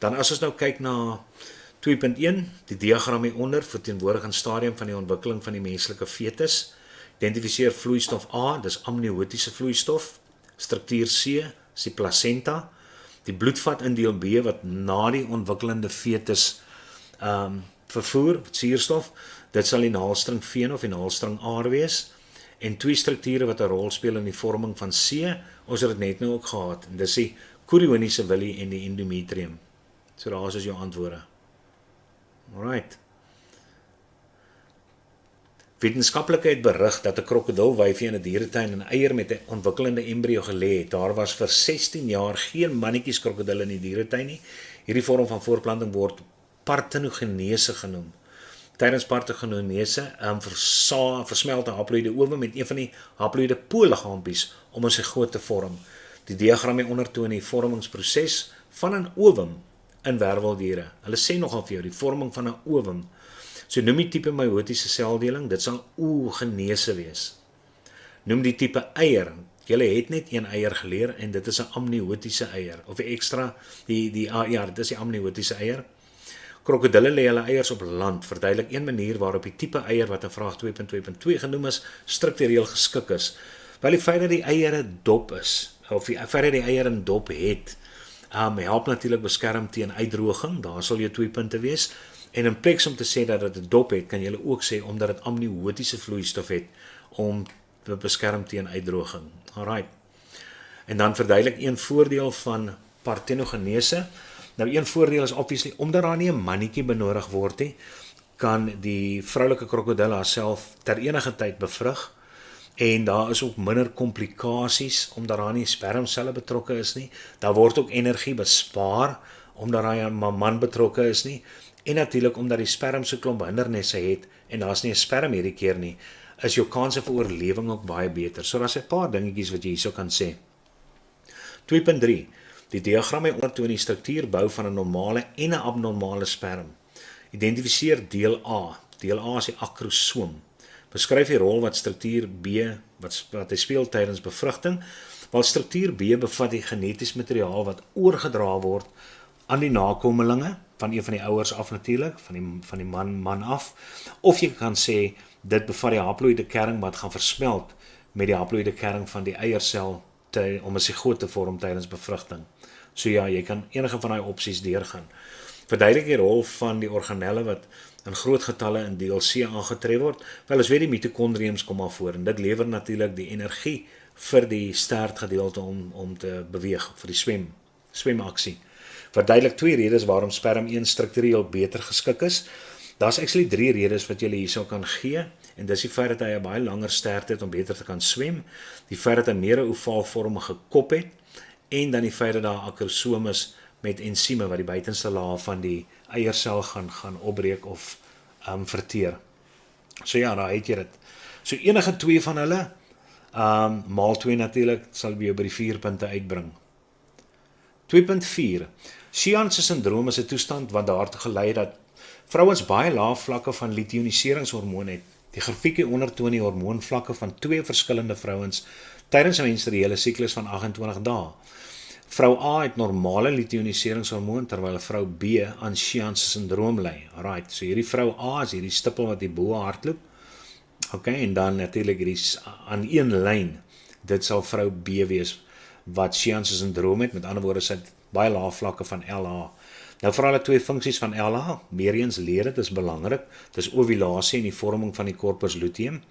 Dan as ons nou kyk na 2.1, die diagram hieronder verteenwoordig 'n stadium van die ontwikkeling van die menslike fetus. Identifiseer vloeistof A, dis amniotiese vloeistof. Struktuur C, is die placenta. Die bloedvat in deel B wat na die ontwikkelende fetus vervoer, suurstof, dit sal die naalstring veen of die naalstring aar wees. En twee strukture wat 'n rol speel in die vorming van C, ons het dit net nou ook gehad. En dis die chorioniese willie en die endometrium. So daar is jou antwoorde. Alright. Wetenskaplikheid het berig dat 'n krokodilwyfie in 'n dieretuin 'n eier met 'n ontwikkelende embrio gelê het. Daar was vir 16 jaar geen mannetjies krokodille in die dieretuin nie. Hierdie vorm van voortplanting word partenogenese genoem. Tydens partenogenese versmelt 'n haploïde oom met een van die haploïde poolliggaampies om 'n sigoot te vorm. Die diagram hier ondertoon die vormingsproses van 'n ovum in werweldiere. Hulle sê nogal vir jou die vorming van 'n ovum. So noem die tipe meiotiese seldeling, dit sal oogenese wees. Noem die tipe eier. Julle het net een eier geleer en dit is 'n amniotiese eier of 'n ekstra dit is die amniotiese eier. Krokodille lê hulle eiers op land. Verduidelik een manier waarop die tipe eier wat in vraag 2.2.2 genoem is, struktureel geskik is. Wel die feit dat die eiere dop is of die feit dat die eier 'n dop het, help natuurlik beskerm teen uitdroging. Daar sal jou 2 punte wees. En in plek om te sê dat dit 'n dop het, kan jy ook sê omdat dit amniotiese vloeistof het om te beskerm teen uitdroging. Alright. En dan verduidelik een voordeel van partenogenese. Nou een voordeel is obviously omdat daar nie 'n mannetjie benodig word nie, kan die vroulike krokodil haarself ter enige tyd bevrug. En daar is ook minder komplikasies omdat daar nie spermselle betrokke is nie. Daar word ook energie bespaar omdat daar 'n man betrokke is nie. En natuurlik omdat die sperm so klomp hindernisse het en daar's nie 'n sperm hierdie keer nie, is jou kanse vir oorlewing ook baie beter. So daar's 'n paar dingetjies wat jy hierso kan sê. 2.3. Die diagram ondertoon die struktuurbou van 'n normale en 'n abnormale sperm. Identifiseer deel A. Deel A is die akrosoom. Beskryf die rol wat struktuur B wat hy speel tydens bevrugting. Wel struktuur B bevat die geneties materiaal wat oorgedra word aan die nakommelinge van een van die ouers af natuurlik, van die man af. Of jy kan sê dit bevat die haploïde kern wat gaan versmelt met die haploïde kern van die eiersel om 'n sigoot te vorm tydens bevrugting. So ja, jy kan enige van daai opsies deurgaan. Verduidelik die rol van die organelle wat in groot getalle in deel C aangetref word. Wel, as weet die mitokondriums kom maar voor en dit lewer natuurlik die energie vir die stertgedeelte om te beweeg, vir die swemaksie. Verduidelik 2 redes waarom sperm 1 struktureel beter geskik is. Daar's actually 3 redes wat jy hierso kan gee en dis die feit dat hy 'n baie langer stert het om beter te kan swem, die feit dat hy meer 'n ovaalvormige kop het en dan die feit dat daar akrosoom is met ensieme wat die buitenste laag van die eiersel gaan opbreek of verteer. So ja, daar het jy dit. So enige 2 van hulle maal 2 natuurlik sal jy by die 4 punte uitbring. 2.4. Sheehan-se syndroom is 'n toestand wat daartoe gelei het dat vrouens baie lae vlakke van luteinishormoon het. Die grafiek hier ondertoon die hormoonvlakke van 2 verskillende vrouens tydens 'n menstruele siklus van 28 dae. Vrou A het normale luteinishormoon terwyl vrou B aan Sheehan-se syndroom ly. Alright, so hierdie vrou A is hierdie stippel wat hier bo hardloop. Okay, en dan natuurlik hierdie aan een lyn. Dit sal vrou B wees wat Sheehan-se syndroom het, met ander woorde sy het baie lae vlakke van LH. Nou vir alle 2 funksies van LH, weer eens leer dit is belangrik, dis ovulasie en die vorming van die corpus luteum.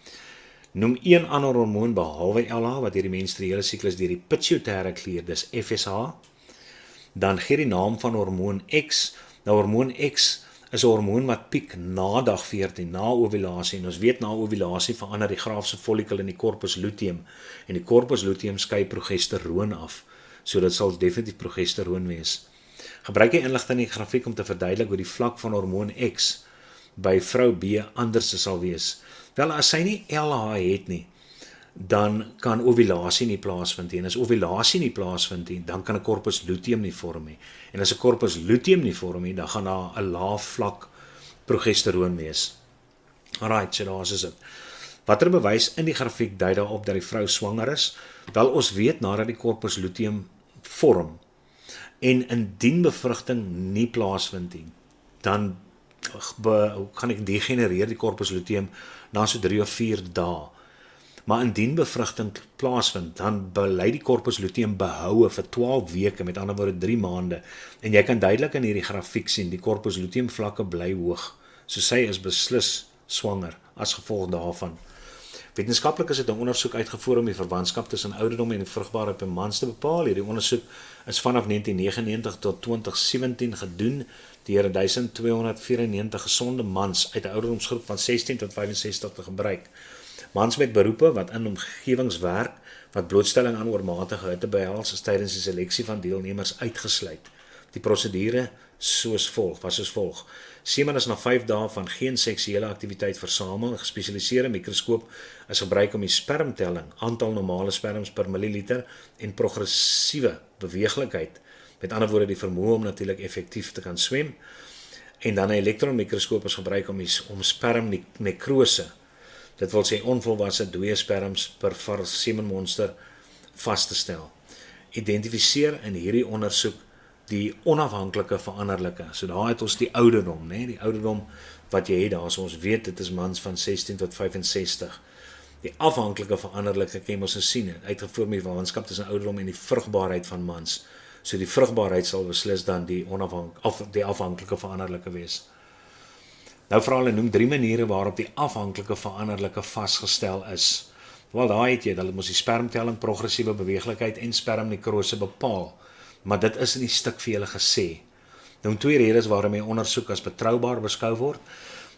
Noem een ander hormoon behalwe LH wat hierdie menstruele siklus deur die pituitêre klier, dis FSH. Dan gee die naam van hormoon X. Nou hormoon X is 'n hormoon wat piek na dag 14, na ovulasie. En ons weet na ovulasie verander die Graafse follikel in die corpus luteum en die corpus luteum skei progesteroon af. So dit sal definitief progesteroon wees. Gebruik die inligting in die grafiek om te verduidelik hoe die vlak van hormoon X by vrou B anders sal wees. Wel, as sy nie LH het nie, dan kan ovulasie nie plaasvind nie. En as ovulasie nie plaasvind nie, dan kan 'n corpus luteum nie vorm nie. En as 'n corpus luteum nie vorm nie, dan gaan daar 'n lae vlak progesteroon wees. Alright, so daar is dit. Watter bewys in die grafiek dui daarop dat die vrou swanger is? Wel, ons weet nadat die corpus luteum vorm, En indien bevrugting nie plaasvind nie, dan gaan ek degenereer die corpus luteum na so 3 of 4 dae. Maar indien bevrugting plaasvind, dan bly die corpus luteum behoue vir 12 weke, met ander woorde 3 maande. En jy kan duidelik in hierdie grafiek sien, die corpus luteum vlakke bly hoog. So sy is beslis swanger as gevolg daarvan. Wetenskaplik is dit 'n ondersoek uitgevoer om die verwantskap tussen ouderdom en vrugbaarheid by mans te bepaal. Hierdie ondersoek is vanaf 1999 tot 2017 gedoen deur 1294 gesonde mans uit 'n ouderdomsgroep van 16 tot 65 te gebruik. Mans met beroepe wat in omgewings werk wat blootstelling aan oormatige hitte behels, is tydens die seleksie van deelnemers uitgesluit. Die prosedure was soos volg. Semen is na 5 dae van geen seksuele aktiwiteit versamel. 'n Gespesialiseerde mikroskoop is gebruik om die spermtelling, aantal normale sperms per milliliter en progressiewe beweeglikheid, met ander woorde die vermoë om natuurlik effektief te kan swem, en dan 'n elektronmikroskoop is gebruik om spermnekrose, dit wil sê onvolwasse dooie sperms per semenmonster vas te stel. Identifiseer in hierdie ondersoek die onafhanklike veranderlike. So daar het ons die ouderdom, die ouderdom wat jy het daar, so ons weet dit is mans van 16 tot 65. Die afhanklike veranderlike kan ons sien, uitgevoer met verwantskap tussen ouderdom en die vrugbaarheid van mans. So die vrugbaarheid sal beslis dan die afhanklike veranderlike wees. Nou vra hulle noem 3 maniere waarop die afhanklike veranderlike vasgestel is. Wel, daar het jy, hulle moet die spermtelling, progressiewe beweeglikheid en spermnekrose bepaal. Maar dit is in die stuk vir julle gesê. Nou 2 redes waarom jy ondersoek as betroubaar beskou word.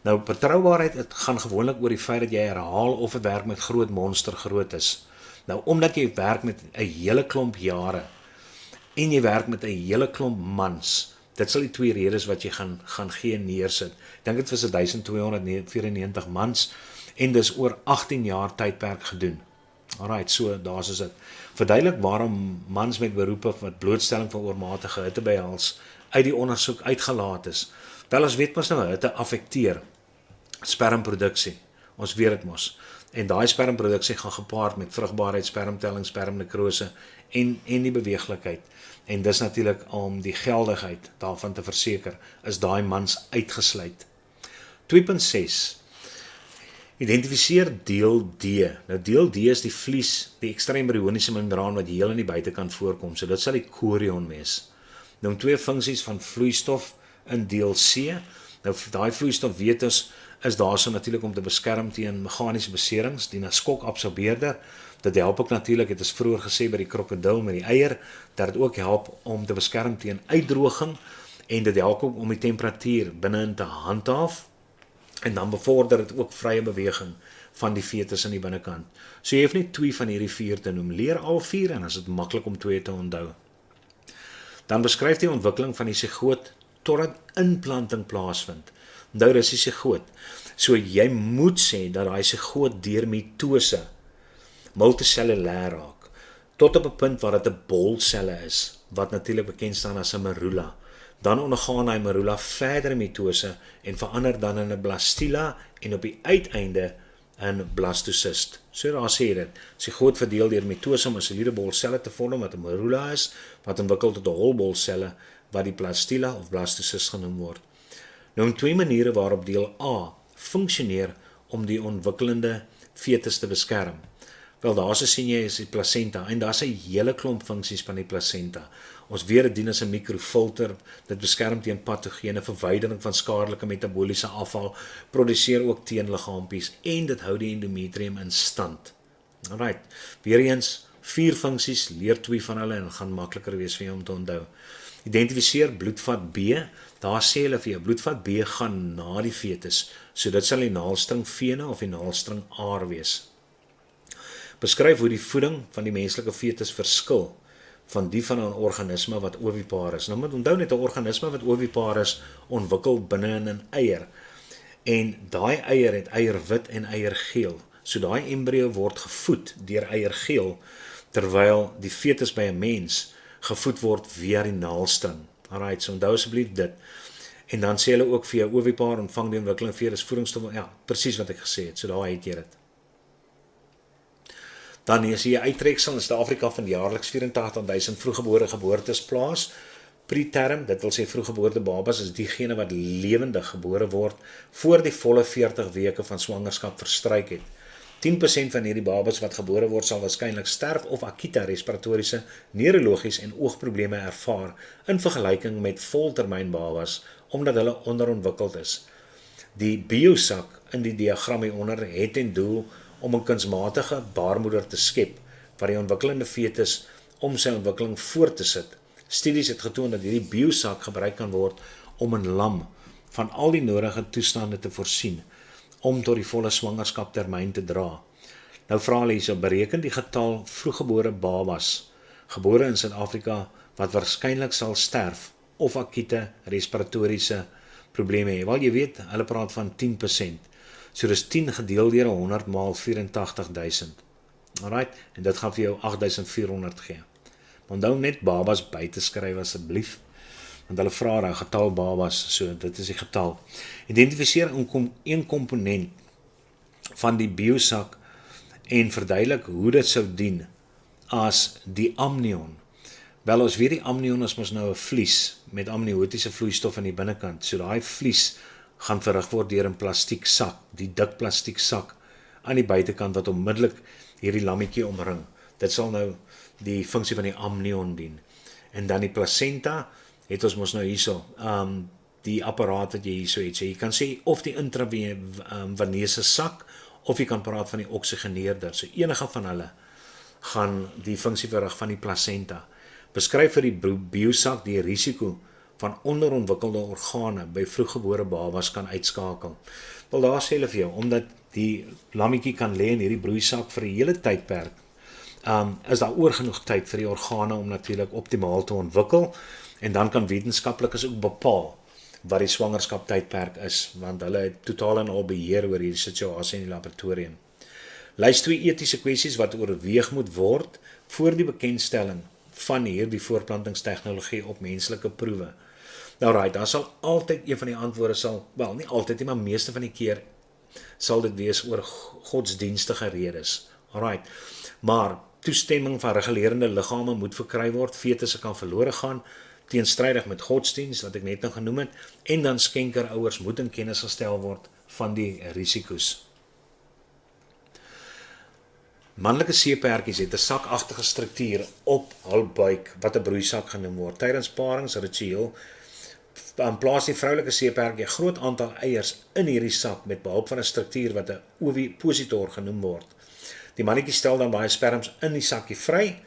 Nou betroubaarheid, het gaan gewoonlik oor die feit dat jy herhaal of het werk met groot monster groot is. Nou omdat jy werk met 'n hele klomp jare en jy werk met 'n hele klomp mans, dit sal die 2 redes wat jy gaan gee neersit. Ek dink dit was 1294 mans en dis oor 18 jaar tydperk gedoen. Alright, so daar is dit. Verduidelik waarom mans met beroepe wat blootstelling van oormatige hitte behels uit die ondersoek uitgelaat is. Wel, ons weet mos nou hitte affekteer spermproduksie. Ons weet dit mos. En daai spermproduksie gaan gepaard met vrugbaarheid, spermtelling, spermnekrose en die beweeglikheid. En dis natuurlik om die geldigheid daarvan te verseker, is daai mans uitgesluit. 2.6 Identifiseer deel D. Nou deel D is die vlies, die ekstraembrioniese membraan wat heel aan die buitekant voorkom. So dit sal die chorion wees. Nou 2 funksies van vloeistof in deel C. Nou daai vloeistof weet ons is daarso natuurlik om te beskerm teen meganiese beserings, die skokabsorbeerder. Dit help ook natuurlik, het is vroeër gesê by die krokodil met die eier, dat dit ook help om te beskerm teen uitdroging en dit help ook om die temperatuur binne-in te handhaaf. En dan bevorder dit ook vrye beweging van die fetus in die binnekant. So jy hoef nie 2 van hierdie 4 te noem. Leer al 4 en as dit maklik om 2 te onthou. Dan beskryf die ontwikkeling van die sigoot totdat inplanting plaasvind. Onthou dis die sigoot. So jy moet sê dat daai sigoot deur mitose multisellulêr raak tot op 'n punt waar dit 'n bolselle is, wat natuurlik bekend staan as 'n merula. Dan ondergaan hy merula verdere mitose en verander dan in 'n blastula en op die uiteinde in blastocyst. So daar sê dit, sigoot verdeel deur mitose om 'n soliede bolselle te vorm wat 'n merula is, wat ontwikkel tot 'n holbolselle wat die blastula of blastocyst genoem word. Nou 2 maniere waarop deel A funksioneer om die ontwikkelende fetus te beskerm. Wel, daar sien jy is die placenta en daar's 'n hele klomp funksies van die placenta. Ons weet dit dien as 'n mikrofilter, dit beskerm teen patogene, verwydering van skadelike metabooliese afval, produseer ook teenliggaampies en dit hou die endometrium in stand. Alright, weer eens 4 funksies, leer 2 van hulle en dit gaan makliker wees vir jou om te onthou. Identifiseer bloedvat B, daar sê hulle vir jou, bloedvat B gaan na die fetus, so dit sal die naalstring vene of die naalstring aar wees. Beskryf hoe die voeding van die menslike fetus verskil van die van 'n organisme wat ovipaar is. Nou moet onthou net 'n organisme wat ovipaar is, ontwikkel binne in 'n eier. En daai eier het eierwit en eiergeel. So daai embrio word gevoed deur eiergeel, terwyl die fetus by 'n mens gevoed word via die naalstring. Alright, so onthou asseblief dit. En dan sê hulle ook vir jou ovipaar ontvang die ontwikkeling fetus voedingsstof. Ja, presies wat ek gesê het. So daar het jy dit. Dan as jy uittreksel in Suid-Afrika van jaarliks 84.000 vroeggebore geboortes plaas, Preterm, dit wil sê vroeggeboorte babas, is diegene wat lewendig gebore word voor die volle 40 weke van swangerskap verstryk het. 10% van hierdie babas wat gebore word sal waarskynlik sterf of akute respiratoriese, neurologies en oogprobleme ervaar in vergelyking met voltermyn babas omdat hulle onderontwikkeld is. Die biosak in die diagram hieronder het ten doel om 'n kunsmatige baarmoeder te skep wat die ontwikkelende fetus om sy ontwikkeling voort te sit. Studies het getoon dat hierdie biosak gebruik kan word om 'n lam van al die nodige toestande te voorsien om tot die volle swangerskaptermyn te dra. Nou vra hulle hierso, bereken die getal vroeggebore babas gebore in Suid-Afrika wat waarskynlik sal sterf of akute respiratoriese probleme hê. Wel, jy weet, hulle praat van 10%. So dis 10 gedeel deur 100 maal 84.000. Alright, en dit gaan vir jou 8.400 gee. Onthou net babas by te skryf asseblief, want hulle vra daar getal babas, so dit is die getal. Identifiseer een komponent van die biosak en verduidelik hoe dit sou dien as die amnion. Wel, ons weet die amnion is mos nou 'n vlies met amniotiese vloeistof aan die binnekant. So daai vlies gaan verrig word deur 'n plastiek sak, die dik plastiek sak aan die buitekant wat onmiddellik hierdie lammetjie omring. Dit sal nou die funksie van die amnion dien. En dan die placenta het ons mos nou hierso, die apparaat wat jy hierso het. So jy kan sê of die intraveneuse sak of jy kan praat van die oksigeneerder. So enige van hulle gaan die funksie verrig van die placenta. Beskryf vir die biosak die risiko van onderontwikkelde organe by vroeggebore babas kan uitskakel. Wel, daar sê hulle vir jou, omdat die lammetjie kan lê in hierdie broeisak vir 'n hele tydperk, is daar oor genoeg tyd vir die organe om natuurlik optimaal te ontwikkel, en dan kan wetenskaplikes ook bepaal wat die swangerskap tydperk is, want hulle het totaal en al beheer oor hierdie situasie in die laboratorium. Lys 2 etiese kwessies wat oorweeg moet word voor die bekendstelling van hierdie voortplantingstegnologie op menslike proewe. Nou right, daar sal altyd een van die antwoorde wel nie altyd nie, maar meeste van die keer sal dit wees oor godsdienstige redes. Alright, maar toestemming van regulerende liggame moet verkry word, fetusse kan verlore gaan, teenstrydig met godsdiens, wat ek net nou genoem het, en dan skenkerouers moet in kennis gestel word van die risiko's. Manlike seeperdjies het 'n sakagtige struktuur op hul buik wat 'n broeisak genoem word. Tydens paringsritueel plaas die vroulike seeperdjie 'n groot aantal eiers in hierdie sak met behulp van 'n struktuur wat 'n ovipositor genoem word. Die mannetjie stel dan baie sperms in die sakkie vry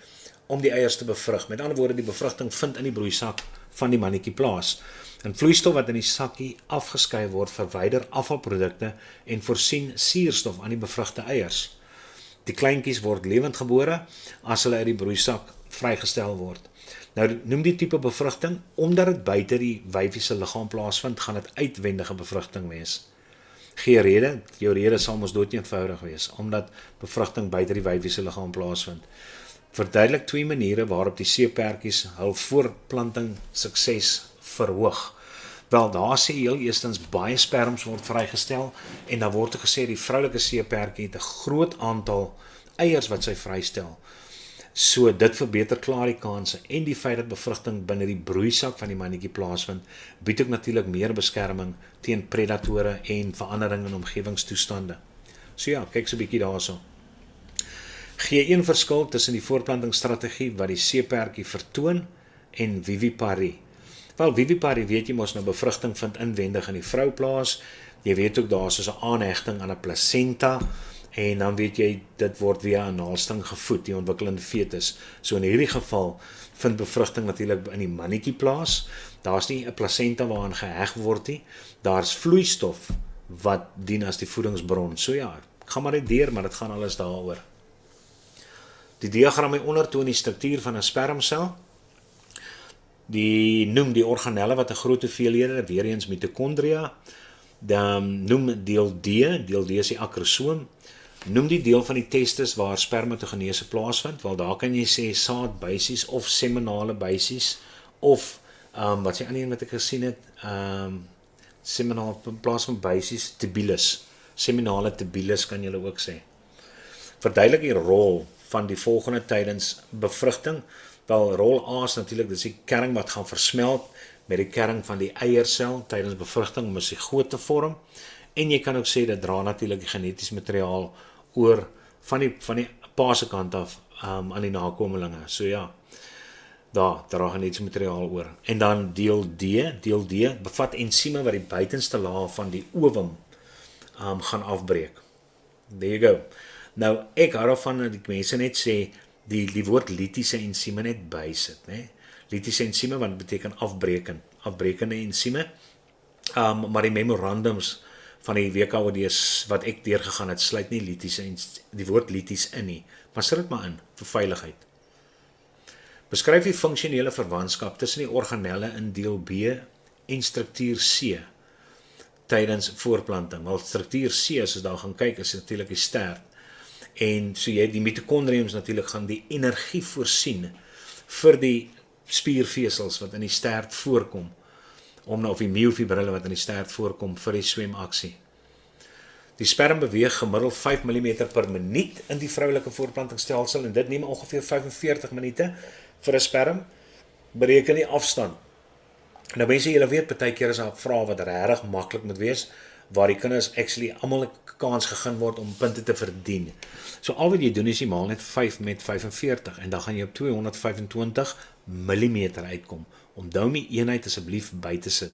om die eiers te bevrug. Met ander woorde, die bevrugting vind in die broeisak van die mannetjie plaas. 'n Vloeistof wat in die sakkie afgeskei word, verwyder afvalprodukte en voorsien suurstof aan die bevrugte eiers. Die kleintjies word lewendgebore as hulle uit die broeisak vrygestel word. Nou noem die tipe bevrugting, omdat dit buite die wyfie se liggaam plaasvind, gaan dit uitwendige bevrugting wees. Gee rede, jou rede sal mos doodeenvoudig wees, omdat bevrugting buite die wyfie se liggaam plaasvind. Verduidelik 2 maniere waarop die seeperdjies hul voortplanting sukses verhoog. Wel, daar sê heel eerstens baie sperms word vrygestel en dan word gesê die vroulike seeperdjie het 'n groot aantal eiers wat sy vrystel. So dit verbeter klaar die kanse en die feit dat bevrugting binne die broeisak van die mannetjie plaasvind, bied ook natuurlik meer beskerming teen predatore en verandering in omgewingstoestande. So ja, kyk so 'n bietjie daarso. Gee een verskil tussen die voortplantingsstrategie wat die seeperdjie vertoon en viviparie. Wel, viviparie weet jy mos nou bevrugting vind inwendig in die vrou plaas. Jy weet ook daar is so 'n aanhegting aan 'n placenta en dan weet jy dit word via 'n naalsting gevoed, die ontwikkelende fetus. So in hierdie geval vind bevrugting natuurlik in die mannetjie plaas. Daar's nie 'n placenta waaraan geheg word nie. Daar's vloeistof wat dien as die voedingsbron. So ja, ek gaan maar net deur, maar dit gaan alles daaroor. Die diagram hieronder toon die struktuur van 'n spermsel. Die noem die organelle wat 'n groot hoeveelhede, weer eens mitokondria. Dan noem deel D is die akrosoom. Noem die deel van die testis waar spermatogenese plaasvind, wel daar kan jy sê saadbuisies of seminale buisies of wat sê ander een wat ek gesien het, seminale in plaas van buisies, tubules. Seminale tubules kan jy ook sê. Verduidelik die rol van die volgende tydens bevrugting. Wel, rol A is natuurlik, dis die kern wat gaan versmelt met die kern van die eiersel tydens bevrugting om 'n sigoot te vorm. En jy kan ook sê dit dra natuurlik die genetiese materiaal oor van die pa se kant af aan die nakomelinge. So ja, daar dra genetiese materiaal oor. En dan deel D bevat ensieme wat die buitenste laag van die ovum gaan afbreek. There you go. Nou, ek hou daarvan dat die mense net sê die woord litiese ensieme net bysit, né? Litiese ensieme wat beteken afbrekende ensieme. Maar die memorandums van die WKOD wat ek deurgegaan het, sluit nie die woord lities in nie, maar sit dit maar in vir veiligheid. Beskryf die funksionele verwantskap tussen die organelle in deel B en struktuur C tydens voorplanting. Wel, struktuur C, as ons daar gaan kyk, is natuurlik die stert. En so die mitokondriums natuurlik gaan die energie voorsien vir die spiervesels wat in die stert voorkom, of die myofibrille wat in die stert voorkom vir die swemaksie. Die sperm beweeg gemiddeld 5 mm per minuut in die vroulike voortplantingsstelsel en dit neem ongeveer 45 minute vir 'n sperm. Bereken die afstand. Nou mense, julle weet baie keer is daar vrae wat regtig maklik moet wees, waar die kinders actually almal 'n kans gegee word om punte te verdien. So al wat jy doen is jy maal net 5 met 45 en dan gaan jy op 225 mm uitkom. Onthou my eenheid asseblief by te sit.